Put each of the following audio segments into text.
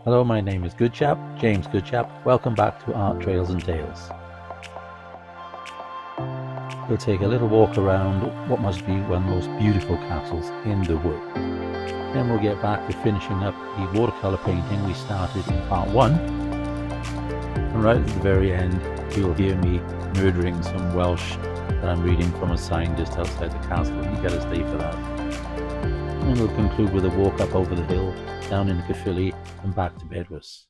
Hello, my name is Goodchap, James Goodchap. Welcome back to Art Trails and Tales. We'll take a little walk around what must be one of the most beautiful castles in the world. Then we'll get back to finishing up the watercolour painting we started in part 1. And right at the very end, you'll hear me murdering some Welsh that I'm reading from a sign just outside the castle. You gotta stay for that. And we'll conclude with a walk up over the hill, down into Caerphilly, and back to Bedwas.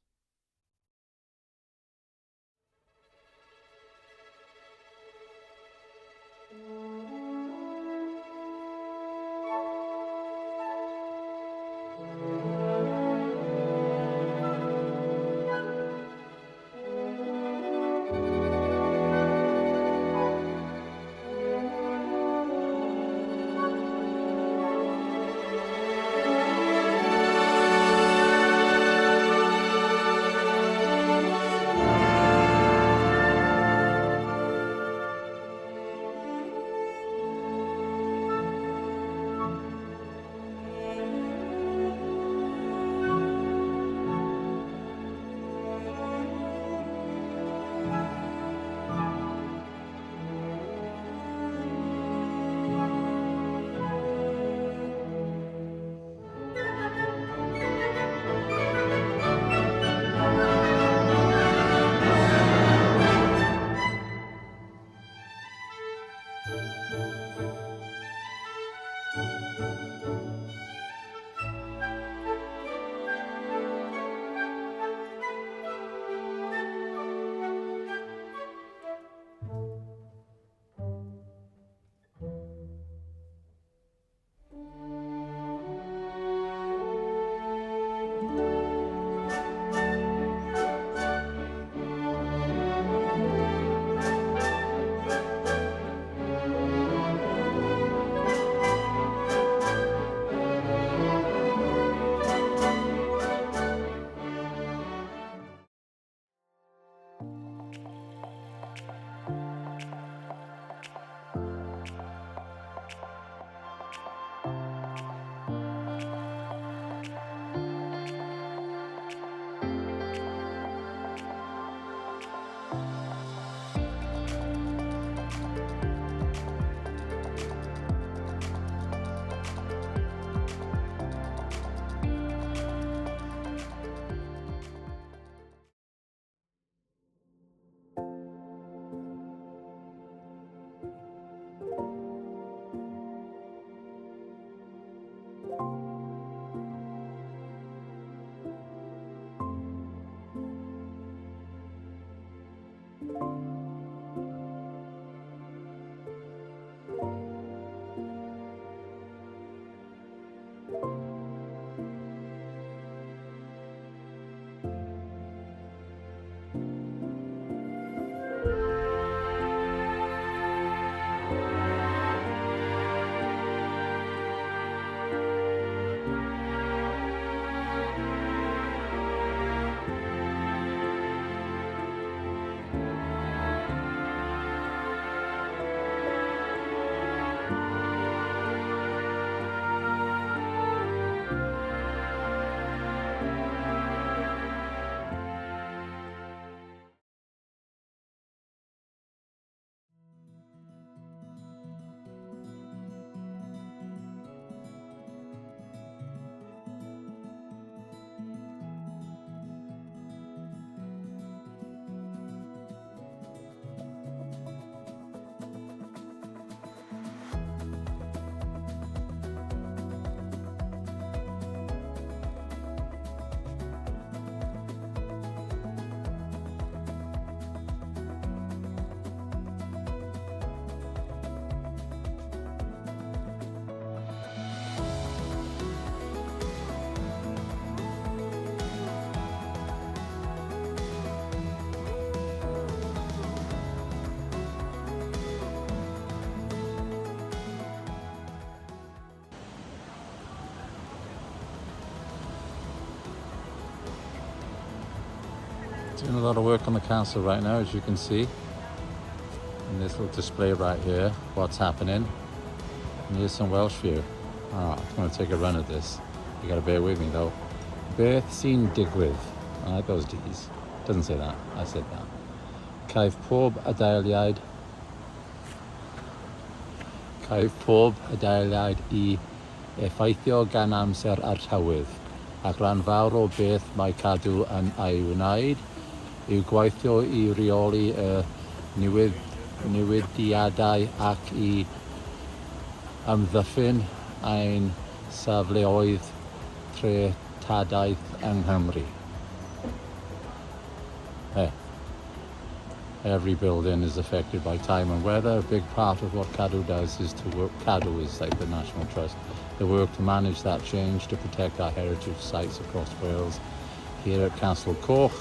Doing a lot of work on the castle right now, as you can see. In this little display right here, what's happening. And here's some Welsh view. I'm going to take a run at this. You got to bear with me though. Beth sy'n digwydd. I like those D's. Doesn't say that, I said that. Caiff pob adeiliad I effeithio gan amser a'r tywydd, ac rhan fawr o beth mae cadw yn ei wneud yw gweithio I reoli y newidiadau ac I amddiffyn ein safleoedd treftadaeth yng Nghymru. Every building is affected by time and weather. A big part of what CADW does is to work. CADW is like the National Trust. They work to manage that change to protect our heritage sites across Wales. Here at Castle Coch,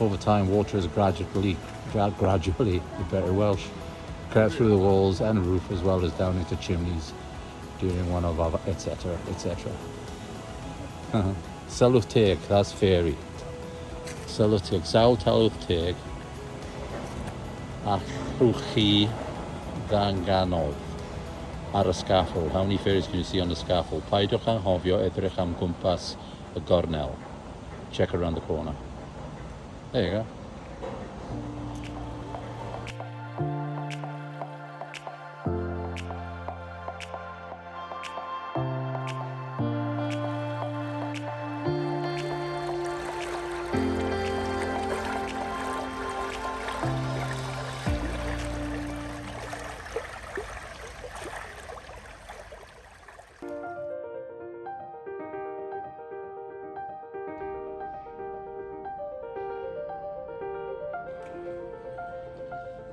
over time water has gradually, in better Welsh, crept through the walls and roof as well as down into chimneys during one of our etc. etc. Sylwch teg, that's fairy. Sylwch teg, sawl talwch teg a chwch chi ddanganol ar y scaffold. How many fairies can you see on the scaffold? Paidwch anghofio edrych am gwmpas y gornel. Check around the corner. There you go.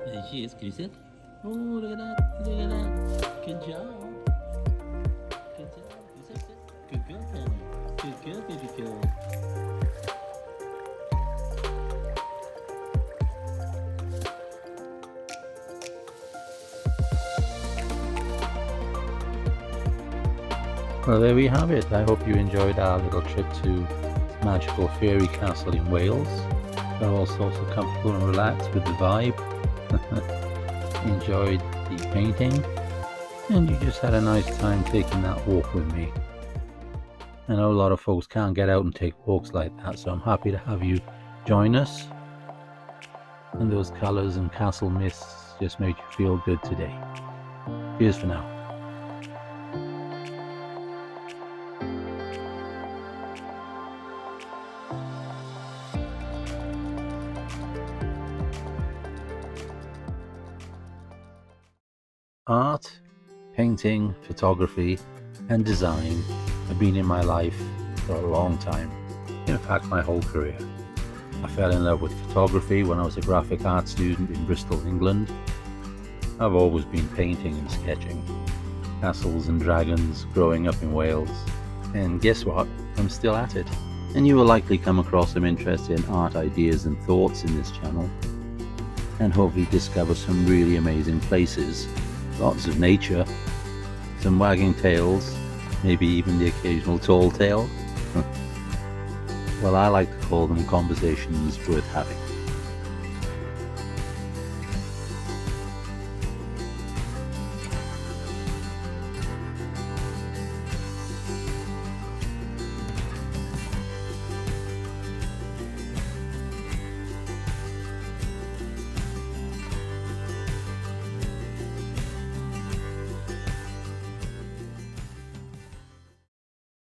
There she is, can you see it? Oh, look at that, look at that. Good job. Good job. You said it. Good girl, Penny. Good girl, baby girl. Well, there we have it. I hope you enjoyed our little trip to magical fairy castle in Wales. Felt all sorts of comfortable and relaxed with the vibe. Enjoyed the painting, and you just had a nice time taking that walk with me. I know a lot of folks can't get out and take walks like that, so I'm happy to have you join us. And those colours and castle mists just made you feel good today. Cheers for now. Art, painting, photography and design have been in my life for a long time. In fact, my whole career. I fell in love with photography when I was a graphic art student in Bristol, England. I've always been painting and sketching castles and dragons growing up in Wales. And guess what? I'm still at it. And you will likely come across some interesting art ideas and thoughts in this channel, and hopefully discover some really amazing places. Lots of nature, some wagging tails, maybe even the occasional tall tale. Well, I like to call them conversations worth having.